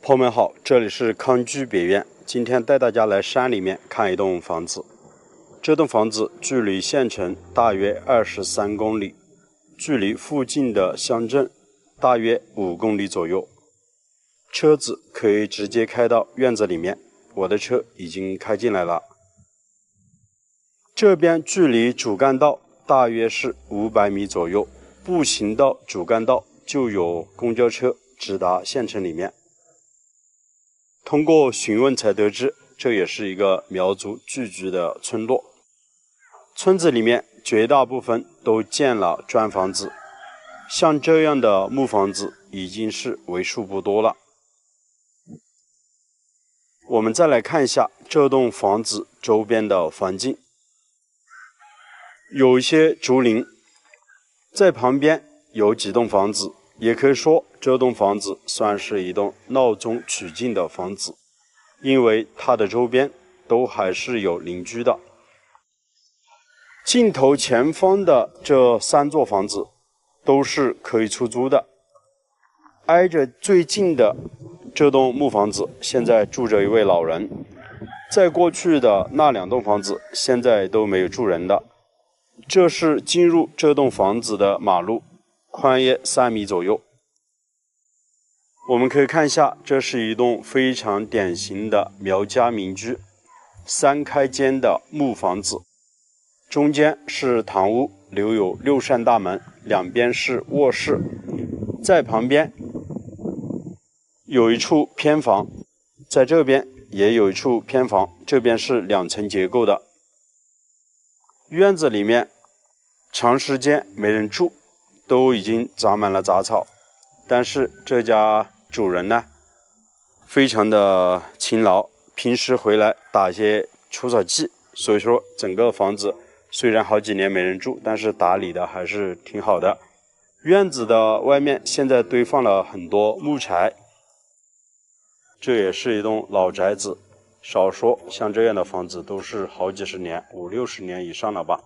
朋友们好，这里是康居别院。今天带大家来山里面看一栋房子。这栋房子距离县城大约23公里，距离附近的乡镇大约5公里左右。车子可以直接开到院子里面，我的车已经开进来了。这边距离主干道大约是500米左右，步行到主干道就有公交车直达县城里面。通过询问才得知，这也是一个苗族聚居的村落。村子里面绝大部分都建了砖房子，像这样的木房子已经是为数不多了。我们再来看一下这栋房子周边的环境，有一些竹林，在旁边有几栋房子，也可以说这栋房子算是一栋闹中取静的房子，因为它的周边都还是有邻居的。镜头前方的这3座房子都是可以出租的，挨着最近的这栋木房子现在住着一位老人，在过去的那2栋房子现在都没有住人的。这是进入这栋房子的马路，宽约3米左右。我们可以看一下，这是一栋非常典型的苗家民居，3开间的木房子，中间是堂屋，留有6扇大门，两边是卧室，在旁边有一处偏房，在这边也有一处偏房，这边是2层结构的。院子里面长时间没人住，都已经长满了杂草，但是这家主人呢非常的勤劳，平时回来打一些除草剂，所以说整个房子虽然好几年没人住，但是打理的还是挺好的。院子的外面现在堆放了很多木柴，这也是一栋老宅子，少说像这样的房子都是好几十年，50、60年以上了吧。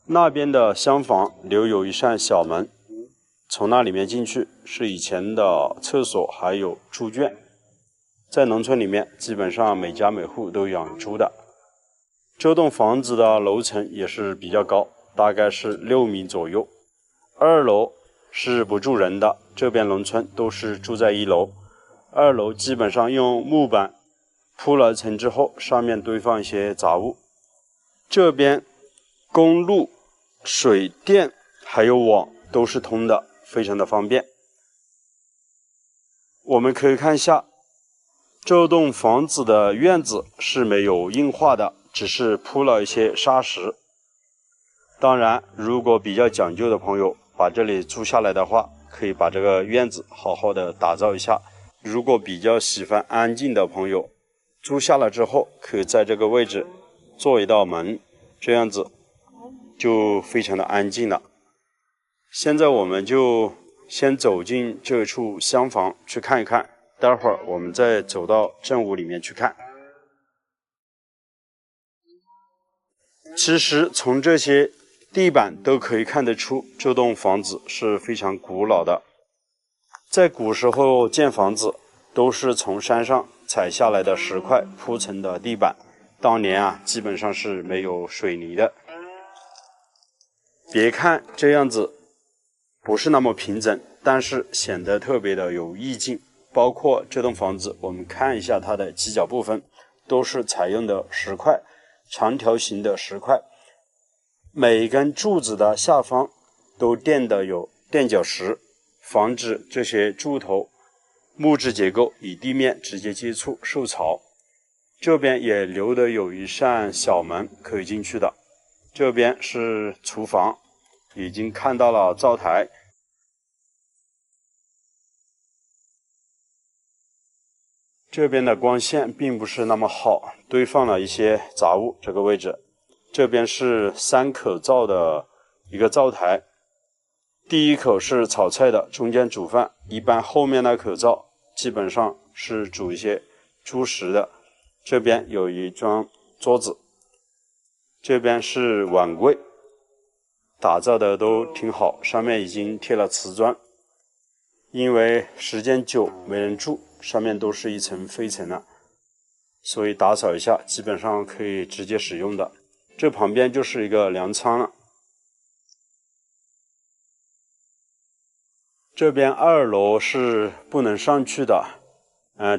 那边的厢房留有一扇小门，从那里面进去是以前的厕所还有猪圈。在农村里面基本上每家每户都养猪的。这栋房子的楼层也是比较高，大概是6米左右。2楼是不住人的，这边农村都是住在1楼。2楼基本上用木板铺了层之后，上面堆放一些杂物。这边公路、水电还有网都是通的，非常的方便。我们可以看一下这栋房子的院子是没有硬化的，只是铺了一些沙石。当然如果比较讲究的朋友把这里租下来的话，可以把这个院子好好的打造一下。如果比较喜欢安静的朋友，租下了之后可以在这个位置做一道门，这样子就非常的安静了。现在我们就先走进这处厢房去看一看，待会儿我们再走到正屋里面去看。其实从这些地板都可以看得出，这栋房子是非常古老的。在古时候建房子都是从山上采下来的石块铺成的地板，当年基本上是没有水泥的。别看这样子不是那么平整，但是显得特别的有意境。包括这栋房子，我们看一下它的基脚部分，都是采用的石块，长条形的石块，每一根柱子的下方都垫的有垫脚石，防止这些柱头木质结构与地面直接接触受潮。这边也留的有一扇小门可以进去的。这边是厨房，已经看到了灶台。这边的光线并不是那么好，堆放了一些杂物。这个位置，这边是3口灶的一个灶台，第一口是炒菜的，中间煮饭，一般后面那口灶基本上是煮一些猪食的。这边有一张桌子，这边是碗柜，打造的都挺好，上面已经贴了瓷砖。因为时间久没人住，上面都是一层飞尘了，所以打扫一下基本上可以直接使用的。这旁边就是一个粮仓了。这边2楼是不能上去的，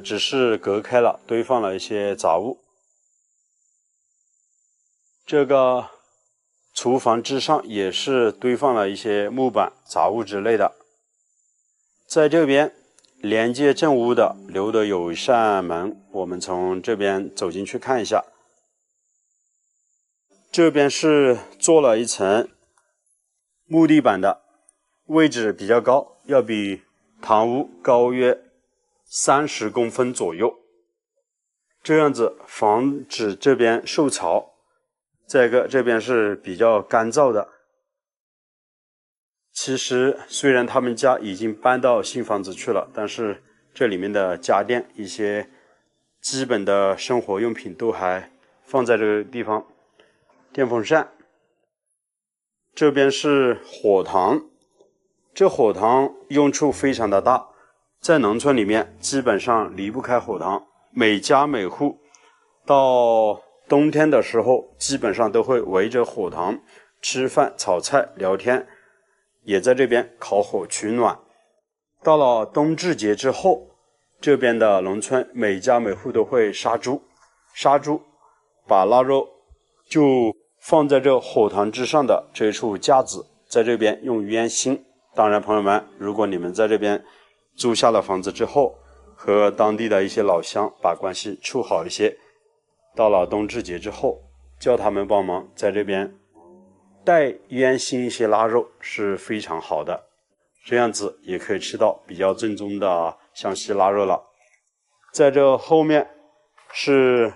只是隔开了，堆放了一些杂物。这个厨房之上也是堆放了一些木板、杂物之类的。在这边连接正屋的留的有一扇门，我们从这边走进去看一下。这边是做了一层木地板的，位置比较高，要比堂屋高约30公分左右，这样子防止这边受潮。再一个，这边是比较干燥的。其实虽然他们家已经搬到新房子去了，但是这里面的家电一些基本的生活用品都还放在这个地方。电风扇，这边是火塘，这火塘用处非常的大，在农村里面基本上离不开火塘，每家每户到冬天的时候基本上都会围着火塘吃饭、炒菜、聊天，也在这边烤火取暖。到了冬至节之后，这边的农村每家每户都会杀猪，把腊肉就放在这火塘之上的这处架子，在这边用烟熏。当然朋友们，如果你们在这边租下了房子之后，和当地的一些老乡把关系处好一些，到了冬至节之后叫他们帮忙在这边带烟熏一些腊肉是非常好的，这样子也可以吃到比较正宗的湘西腊肉了。在这后面是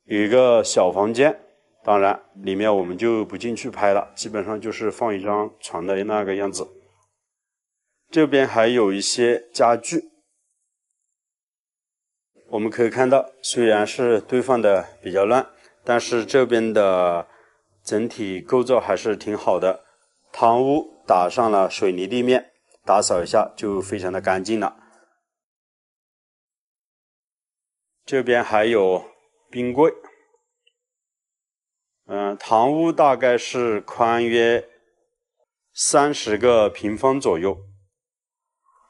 有一个小房间，当然里面我们就不进去拍了，基本上就是放一张床的那个样子。这边还有一些家具，我们可以看到虽然是堆放的比较乱，但是这边的整体构造还是挺好的。堂屋打上了水泥地面，打扫一下就非常的干净了。这边还有冰柜，堂屋大概是宽约30个平方左右，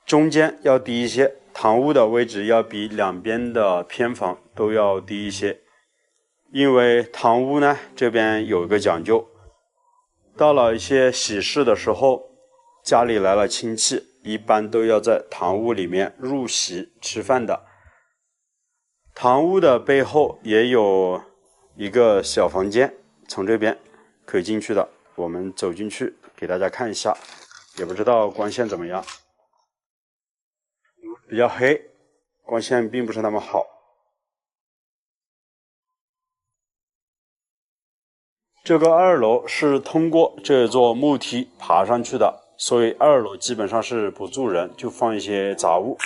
中间要低一些，堂屋的位置要比两边的偏房都要低一些。因为堂屋呢这边有一个讲究，到了一些喜事的时候，家里来了亲戚，一般都要在堂屋里面入席吃饭的。堂屋的背后也有一个小房间，从这边可以进去的，我们走进去给大家看一下，也不知道光线怎么样，比较黑，光线并不是那么好。这个2楼是通过这座木梯爬上去的，所以2楼基本上是不住人，就放一些杂物。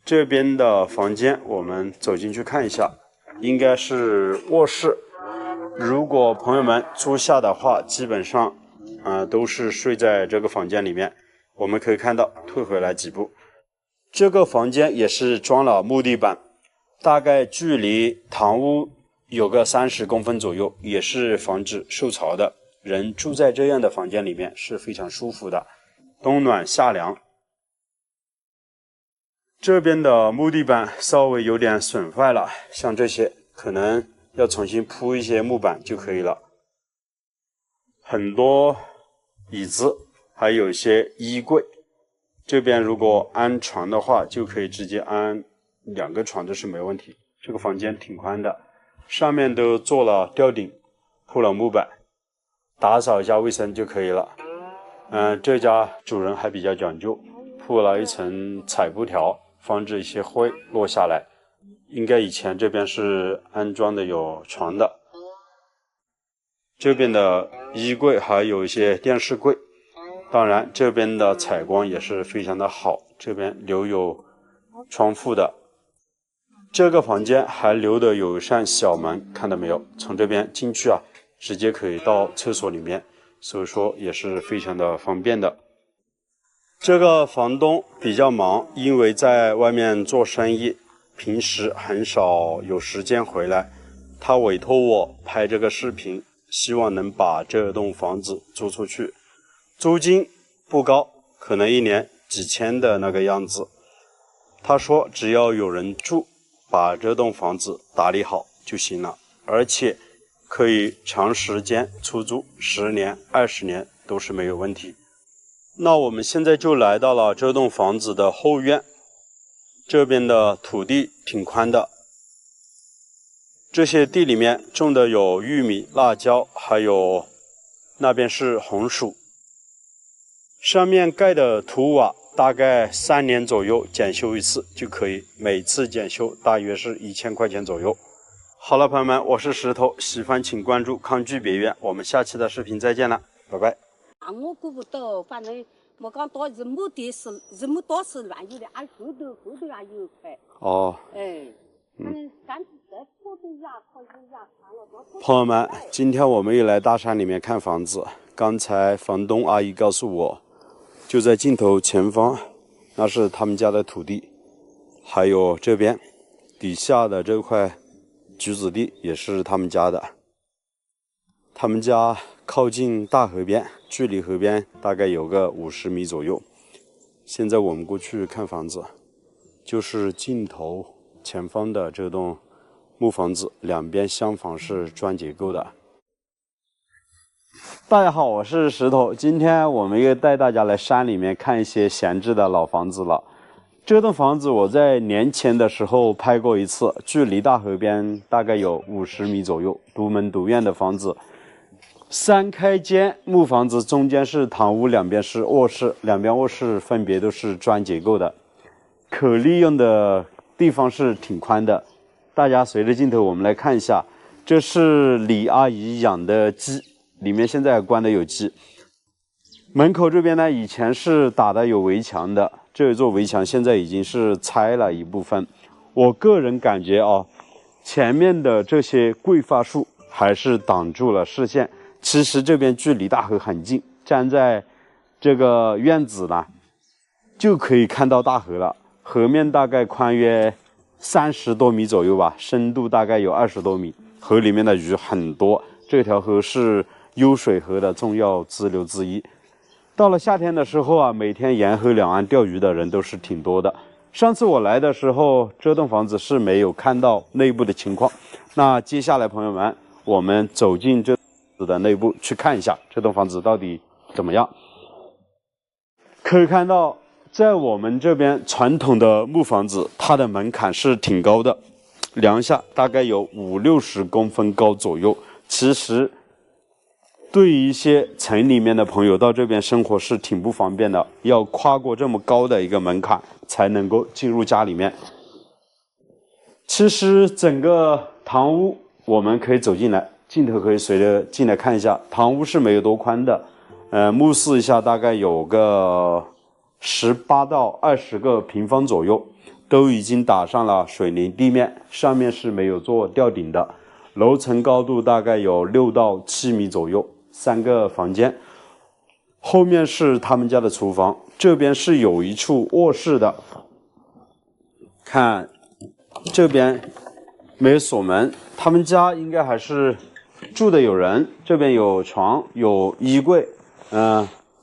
这边的房间我们走进去看一下，应该是卧室。如果朋友们租下的话，基本上都是睡在这个房间里面。我们可以看到，退回来几步，这个房间也是装了木地板，大概距离堂屋有个30公分左右，也是防止受潮的。人住在这样的房间里面是非常舒服的，冬暖夏凉。这边的木地板稍微有点损坏了，像这些可能要重新铺一些木板就可以了。很多椅子，还有一些衣柜。这边如果安床的话，就可以直接安2个床，这是没问题。这个房间挺宽的，上面都做了吊顶，铺了木板，打扫一下卫生就可以了。这家主人还比较讲究，铺了一层彩布条，防止一些灰落下来。应该以前这边是安装的有床的。这边的衣柜还有一些电视柜，当然这边的采光也是非常的好，这边留有窗户的。这个房间还留的有一扇小门，看到没有？从这边进去直接可以到厕所里面，所以说也是非常的方便的。这个房东比较忙，因为在外面做生意，平时很少有时间回来。他委托我拍这个视频，希望能把这栋房子租出去。租金不高，可能1年几千的那个样子。他说只要有人住，把这栋房子打理好就行了，而且可以长时间出租，10年、20年都是没有问题。那我们现在就来到了这栋房子的后院，这边的土地挺宽的，这些地里面种的有玉米、辣椒，还有那边是红薯。上面盖的土瓦大概3年左右检修一次就可以，每次检修大约是1000块钱左右。好了，朋友们，我是石头，喜欢请关注康居别院，我们下期的视频再见了，拜拜。我顾不到，反正我讲到人没得事，人没多是乱有的，俺后头也有一块。哦。反正干子这坡都牙靠有牙长了多。朋友们，今天我们又来大山里面看房子。刚才房东阿姨告诉我，就在镜头前方，那是他们家的土地，还有这边底下的这块橘子地也是他们家的。他们家靠近大河边，距离河边大概有个50米左右。现在我们过去看房子，就是镜头前方的这栋木房子，两边厢房是砖结构的。大家好，我是石头，今天我们又带大家来山里面看一些闲置的老房子了。这栋房子我在年前的时候拍过一次，距离大河边大概有50米左右，独门独院的房子，3开间木房子，中间是堂屋，两边是卧室，两边卧室分别都是砖结构的，可利用的地方是挺宽的。大家随着镜头我们来看一下，这是李阿姨养的鸡，里面现在关的有鸡。门口这边呢，以前是打的有围墙的，这一座围墙现在已经是拆了一部分。我个人感觉前面的这些桂发树还是挡住了视线。其实这边距离大河很近，站在这个院子呢，就可以看到大河了。河面大概宽约30多米左右吧，深度大概有20多米。河里面的鱼很多，这条河是幽水河的重要支流之一。到了夏天的时候每天沿河两岸钓鱼的人都是挺多的。上次我来的时候，这栋房子是没有看到内部的情况。那接下来朋友们，我们走进这的内部去看一下这栋房子到底怎么样。可以看到，在我们这边传统的木房子，它的门槛是挺高的，量下大概有50-60公分高左右。其实对于一些城里面的朋友到这边生活是挺不方便的，要跨过这么高的一个门槛才能够进入家里面。其实整个堂屋我们可以走进来，镜头可以随着进来看一下，堂屋是没有多宽的，目视一下大概有个18到20个平方左右，都已经打上了水泥地面，上面是没有做吊顶的。楼层高度大概有6到7米左右，3个房间。后面是他们家的厨房，这边是有一处卧室的。看这边没有锁门，他们家应该还是住的有人。这边有床，有衣柜，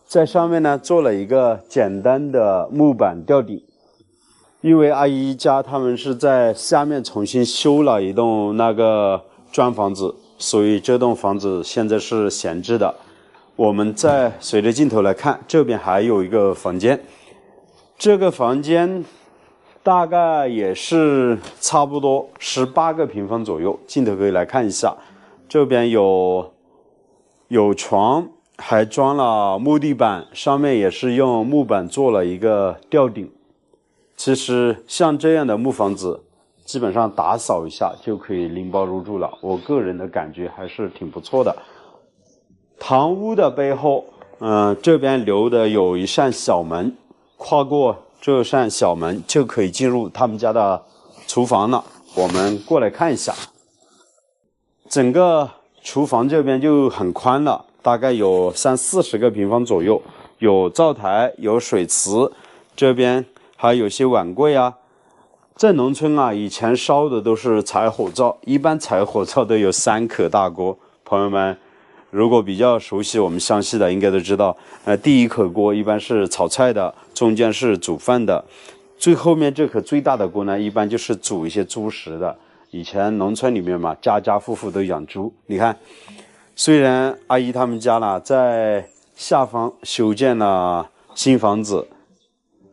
在上面呢做了一个简单的木板吊顶。因为阿姨家他们是在下面重新修了一栋那个砖房子，所以这栋房子现在是闲置的。我们再随着镜头来看，这边还有一个房间，这个房间大概也是差不多18个平方左右，镜头可以来看一下。这边有床，还装了木地板，上面也是用木板做了一个吊顶。其实像这样的木房子，基本上打扫一下就可以拎包入住了，我个人的感觉还是挺不错的。堂屋的背后，这边留的有一扇小门，跨过这扇小门就可以进入他们家的厨房了。我们过来看一下，整个厨房这边就很宽了，大概有30-40个平方左右。有灶台，有水池，这边还有些碗柜啊。在农村啊，以前烧的都是柴火灶，一般柴火灶都有3口大锅。朋友们，如果比较熟悉我们湘西的，应该都知道，第一口锅一般是炒菜的，中间是煮饭的，最后面这口最大的锅呢，一般就是煮一些猪食的。以前农村里面嘛，家家户户都养猪。你看，虽然阿姨他们家呢在下方修建了新房子，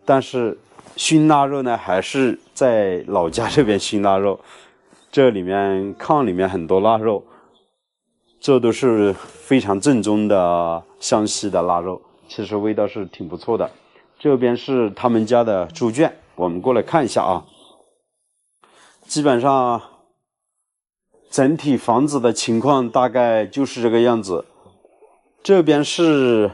但是熏腊肉呢还是在老家这边熏腊肉。这里面炕里面很多腊肉，这都是非常正宗的湘西的腊肉，其实味道是挺不错的。这边是他们家的猪圈，我们过来看一下啊。基本上整体房子的情况大概就是这个样子。这边是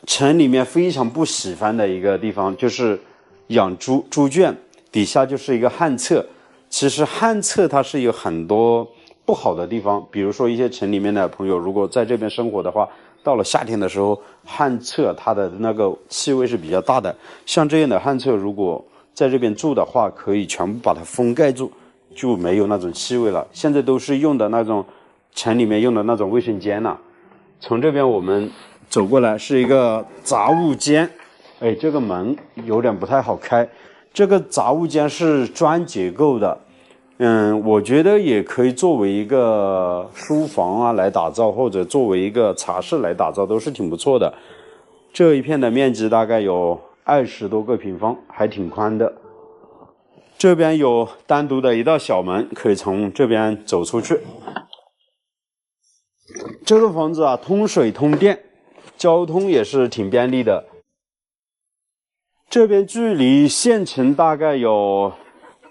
城里面非常不喜欢的一个地方，就是养猪圈，底下就是一个旱厕。其实旱厕它是有很多不好的地方，比如说一些城里面的朋友如果在这边生活的话，到了夏天的时候，旱厕它的那个气味是比较大的。像这样的旱厕如果在这边住的话，可以全部把它封盖住，就没有那种气味了。现在都是用的那种城里面用的那种卫生间了。从这边我们走过来是一个杂物间，哎，这个门有点不太好开。这个杂物间是砖结构的，我觉得也可以作为一个书房啊来打造，或者作为一个茶室来打造，都是挺不错的。这一片的面积大概有20多个平方，还挺宽的。这边有单独的一道小门，可以从这边走出去。这个房子啊，通水通电，交通也是挺便利的。这边距离县城大概有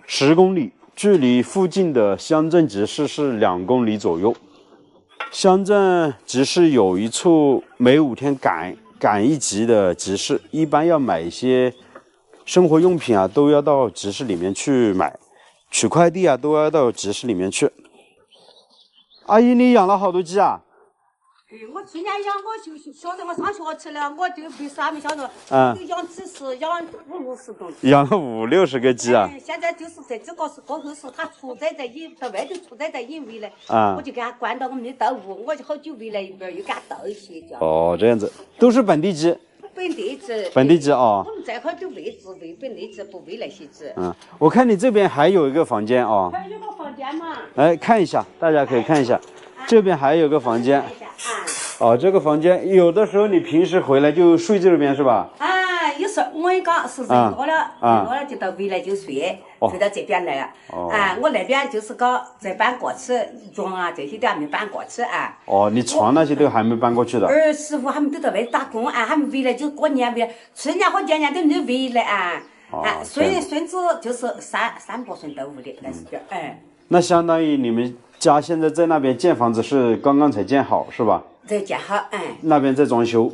10公里，距离附近的乡镇集市是2公里左右。乡镇集市有一处每5天赶一集的集市，一般要买一些生活用品啊，都要到集市里面去买，取快递啊，都要到集市里面去。阿姨，你养了好多鸡啊？我去年养，我就晓得我上学去了，我就没啥没晓得，就养几十，养50-60多鸡。养了50-60个鸡啊？现在就是在这个是过后是他出崽在引，在外头出崽在引回来，我就给他关到我们的豆屋，我就好久回来一边又给他逗一些叫。哦，这样子，都是本地鸡。本地鸡啊。我们这块都喂本地鸡，不喂那些鸡。我看你这边还有一个房间啊。还有个房间嘛。来看一下，大家可以看一下，这边还有个房间。哦，这个房间有的时候你平时回来就睡这边是吧？有时候我也讲是人多了，就到回来就睡到这边来了。我那边就是讲再搬过去，床啊这些都还没搬过去啊。哦，你床那些都还没搬过去的。儿媳妇他们都在外头打工啊，他们回来就过年回来，去年和今年都没回来啊。孙子就是3伯孙都屋里在这边。那相当于你们家现在在那边建房子是刚刚才建好是吧？在建好，那边在装修。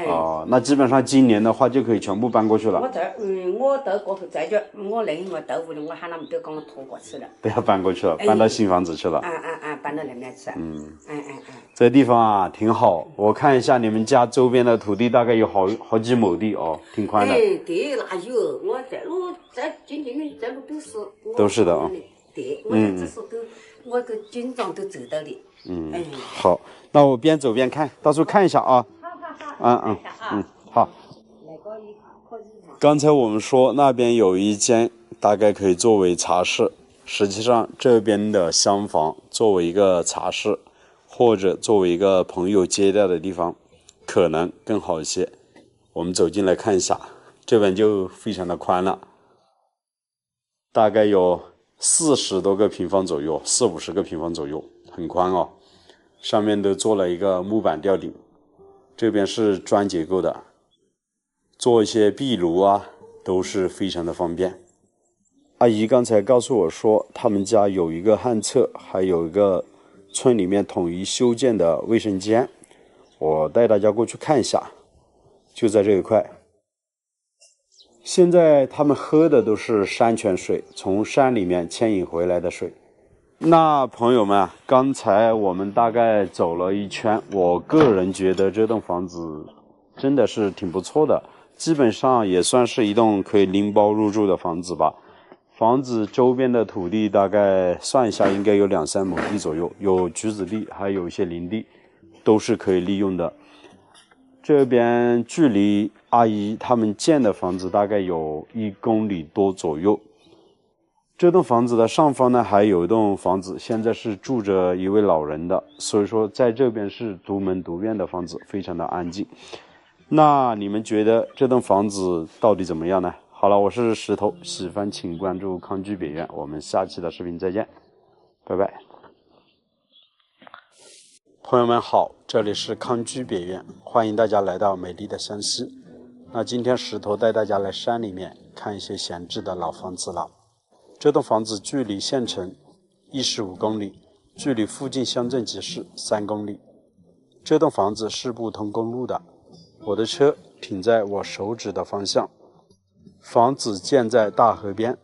哦，那基本上今年的话就可以全部搬过去了。我都过后在这，我那我豆屋里，我喊他们都给我拖过去了。都要搬过去了，搬到新房子去了。搬到那边去。这地方啊挺好，我看一下你们家周边的土地大概有好几亩地哦，挺宽的。地那有，我这路在进的这路都是。都是的啊。对，我这是都，我都经常都走到的。好，那我边走边看，到处看一下啊。好。刚才我们说那边有一间大概可以作为茶室，实际上这边的厢房作为一个茶室，或者作为一个朋友接待的地方，可能更好一些。我们走进来看一下，这边就非常的宽了，大概有40多个平方左右，40-50个平方左右，很宽哦。上面都做了一个木板吊顶，这边是砖结构的，做一些壁炉啊都是非常的方便。阿姨刚才告诉我说他们家有一个旱厕，还有一个村里面统一修建的卫生间，我带大家过去看一下，就在这一块。现在他们喝的都是山泉水，从山里面牵引回来的水。那朋友们啊，刚才我们大概走了一圈，我个人觉得这栋房子真的是挺不错的，基本上也算是一栋可以拎包入住的房子吧。房子周边的土地大概算一下，应该有2-3亩地左右，有橘子地，还有一些林地，都是可以利用的。这边距离阿姨他们建的房子大概有1公里多左右。这栋房子的上方呢，还有一栋房子，现在是住着一位老人的，所以说在这边是独门独院的房子，非常的安静。那你们觉得这栋房子到底怎么样呢？好了，我是石头，喜欢请关注康居别院，我们下期的视频再见，拜拜。朋友们好，这里是康居别院，欢迎大家来到美丽的湘西。那今天石头带大家来山里面看一些闲置的老房子了。这栋房子距离县城15公里，距离附近乡镇集市3公里。这栋房子是不通公路的，我的车停在我手指的方向。房子建在大河边，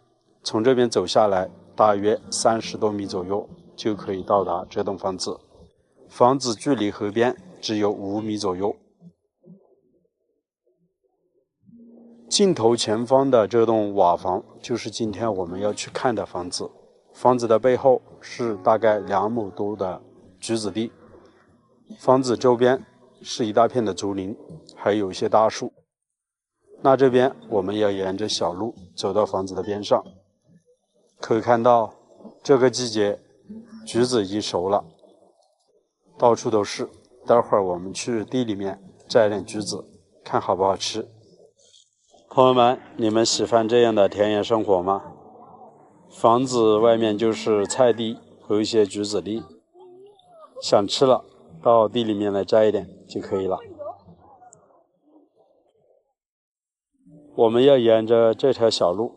从这边走下来大约30多米左右就可以到达这栋房子。房子距离河边只有5米左右。镜头前方的这栋瓦房就是今天我们要去看的房子。房子的背后是大概2亩多的橘子地，房子周边是一大片的竹林，还有一些大树。那这边我们要沿着小路走到房子的边上，可以看到这个季节橘子已经熟了，到处都是。待会儿我们去地里面摘点橘子，看好不好吃。朋友们，你们喜欢这样的田园生活吗？房子外面就是菜地和一些橘子地，想吃了到地里面来摘一点就可以了。我们要沿着这条小路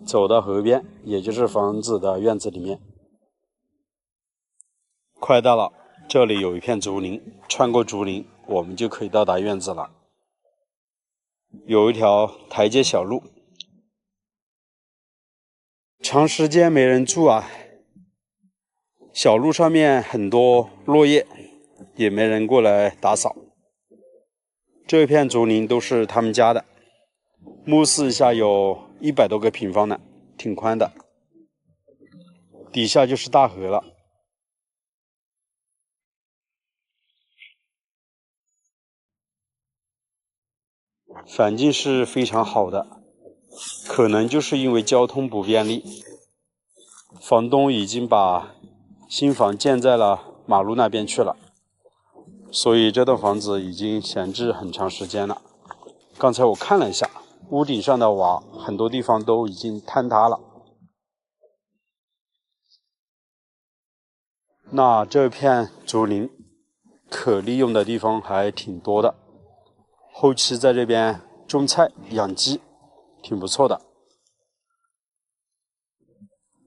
走到河边，也就是房子的院子里面。快到了，这里有一片竹林，穿过竹林我们就可以到达院子了。有一条台阶小路，长时间没人住啊，小路上面很多落叶，也没人过来打扫。这片竹林都是他们家的，目视一下有100多个平方呢，挺宽的。底下就是大河了。环境是非常好的，可能就是因为交通不便利，房东已经把新房建在了马路那边去了，所以这栋房子已经闲置很长时间了。刚才我看了一下，屋顶上的瓦很多地方都已经坍塌了。那这片竹林可利用的地方还挺多的，后期在这边种菜养鸡挺不错的。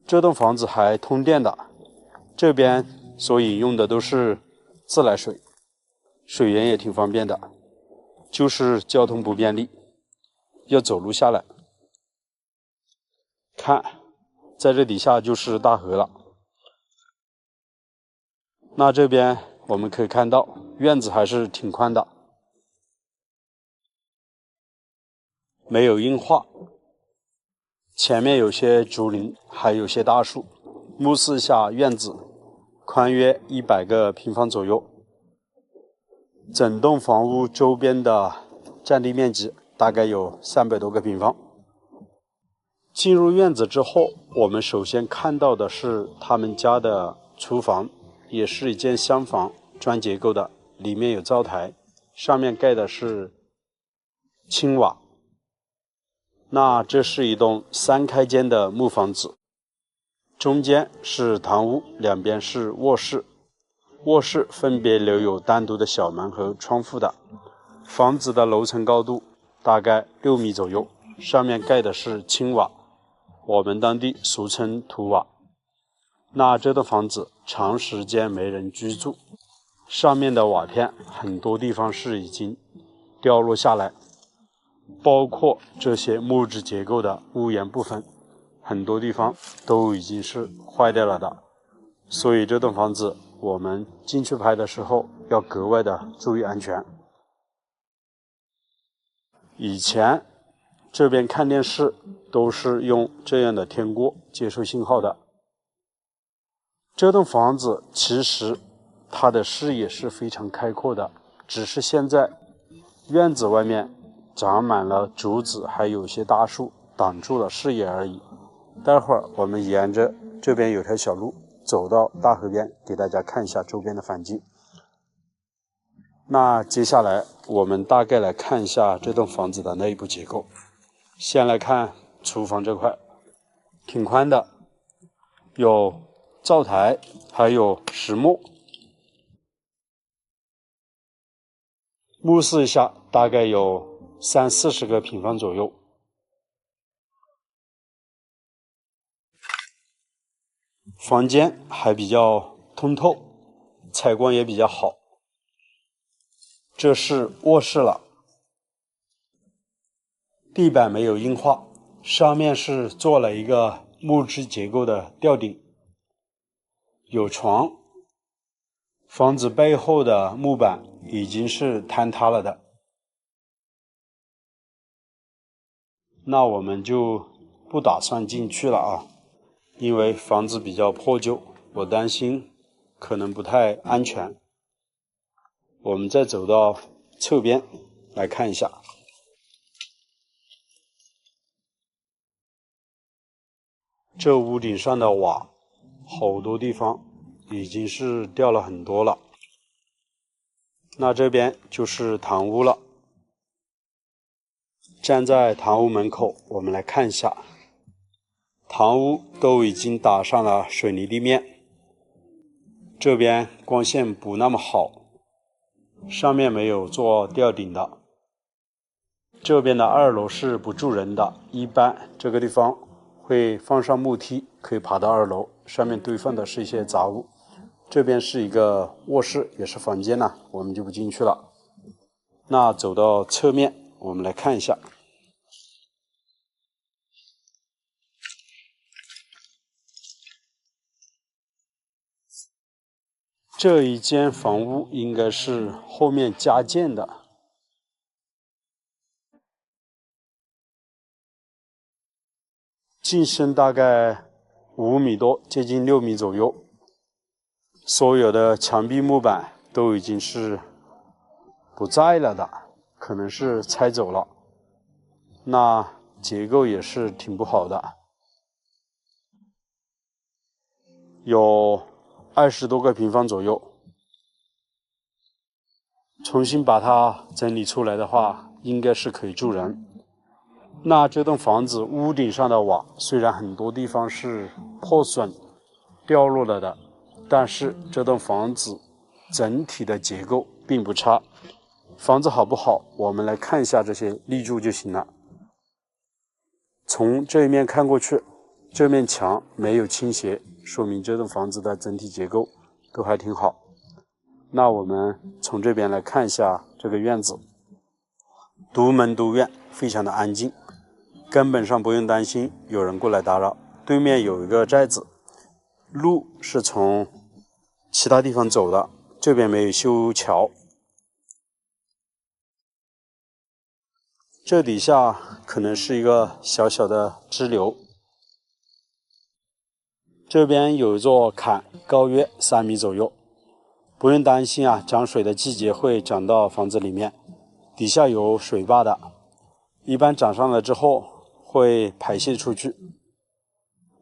这栋房子还通电的，这边所饮用的都是自来水，水源也挺方便的，就是交通不便利，要走路下来。看，在这底下就是大河了。那这边我们可以看到院子还是挺宽的，没有硬化，前面有些竹林，还有些大树。目视下院子，宽约100个平方左右。整栋房屋周边的占地面积大概有300多个平方。进入院子之后，我们首先看到的是他们家的厨房，也是一间厢房，砖结构的，里面有灶台，上面盖的是青瓦。那这是一栋3开间的木房子，中间是堂屋，两边是卧室，卧室分别留有单独的小门和窗户的。房子的楼层高度大概6米左右，上面盖的是青瓦，我们当地俗称土瓦。那这栋房子长时间没人居住，上面的瓦片很多地方是已经掉落下来，包括这些木质结构的屋檐部分，很多地方都已经是坏掉了的。所以这栋房子我们进去拍的时候要格外的注意安全。以前这边看电视都是用这样的天锅接收信号的。这栋房子其实它的视野是非常开阔的，只是现在院子外面长满了竹子，还有一些大树挡住了视野而已。待会儿我们沿着这边有条小路走到大河边，给大家看一下周边的环境。那接下来我们大概来看一下这栋房子的内部结构。先来看厨房这块，挺宽的，有灶台，还有实木。目视一下，大概有30-40个平方左右。房间还比较通透，采光也比较好。这是卧室了，地板没有硬化，上面是做了一个木质结构的吊顶，有床。房子背后的木板已经是坍塌了的，那我们就不打算进去了啊，因为房子比较破旧，我担心可能不太安全。我们再走到侧边来看一下，这屋顶上的瓦好多地方已经是掉了很多了。那这边就是堂屋了。站在堂屋门口，我们来看一下，堂屋都已经打上了水泥地面，这边光线不那么好，上面没有做吊顶的。这边的2楼是不住人的，一般这个地方会放上木梯，可以爬到2楼，上面堆放的是一些杂物。这边是一个卧室，也是房间呢，我们就不进去了。那走到侧面，我们来看一下。这一间房屋应该是后面加建的，进深大概5米多，接近6米左右。所有的墙壁木板都已经是不在了的，可能是拆走了。那结构也是挺不好的，有20多个平方左右。重新把它整理出来的话，应该是可以住人。那这栋房子屋顶上的瓦虽然很多地方是破损掉落了的，但是这栋房子整体的结构并不差。房子好不好，我们来看一下这些立柱就行了。从这一面看过去，这面墙没有倾斜，说明这栋房子的整体结构都还挺好。那我们从这边来看一下这个院子，独门独院，非常的安静，根本上不用担心有人过来打扰。对面有一个寨子，路是从其他地方走的，这边没有修桥。这底下可能是一个小小的支流。这边有一座坎，高约3米左右。不用担心啊，涨水的季节会涨到房子里面，底下有水坝的，一般涨上来之后会排泄出去。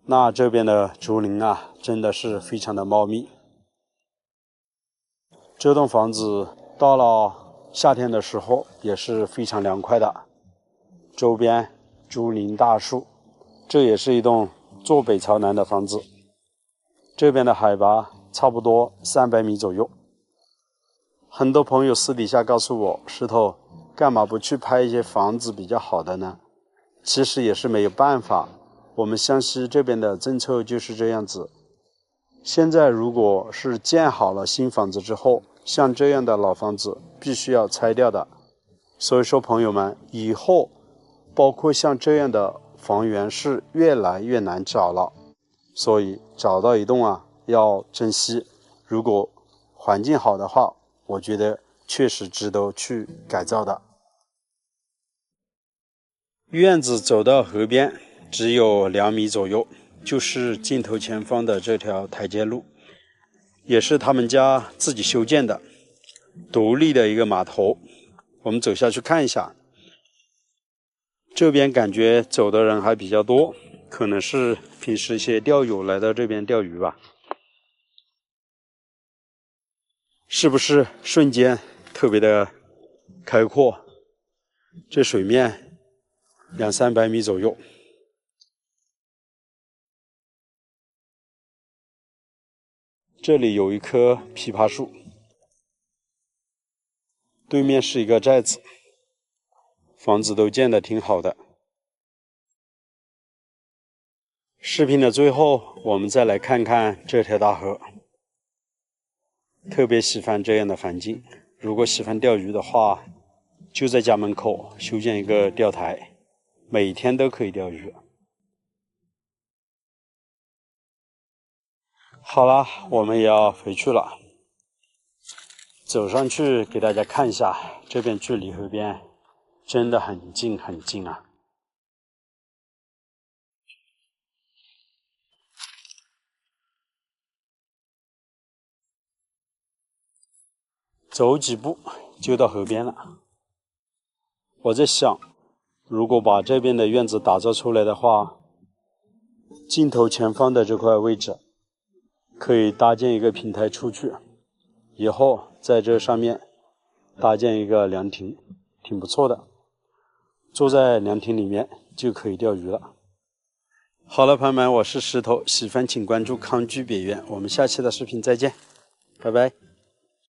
那这边的竹林啊，真的是非常的茂密。这栋房子到了夏天的时候也是非常凉快的，周边竹林大树，这也是一栋坐北朝南的房子。这边的海拔差不多300米左右。很多朋友私底下告诉我，石头干嘛不去拍一些房子比较好的呢？其实也是没有办法，我们湘西这边的政策就是这样子。现在如果是建好了新房子之后，像这样的老房子必须要拆掉的。所以说朋友们，以后包括像这样的房源是越来越难找了，所以找到一栋啊要珍惜。如果环境好的话，我觉得确实值得去改造的。院子走到河边只有2米左右，就是镜头前方的这条台阶路，也是他们家自己修建的独立的一个码头。我们走下去看一下，这边感觉走的人还比较多，可能是平时一些钓友来到这边钓鱼吧。是不是瞬间特别的开阔？这水面200-300米左右。这里有一棵枇杷树，对面是一个寨子，房子都建得挺好的。视频的最后，我们再来看看这条大河。特别喜欢这样的环境，如果喜欢钓鱼的话，就在家门口修建一个钓台，每天都可以钓鱼。好了，我们也要回去了。走上去给大家看一下，这边距离河边真的很近很近啊。走几步就到河边了。我在想，如果把这边的院子打造出来的话，镜头前方的这块位置可以搭建一个平台出去，以后在这上面搭建一个凉亭，挺不错的。坐在凉亭里面就可以钓鱼了。好了，朋友们，我是石头，喜欢请关注康居别院，我们下期的视频再见，拜拜。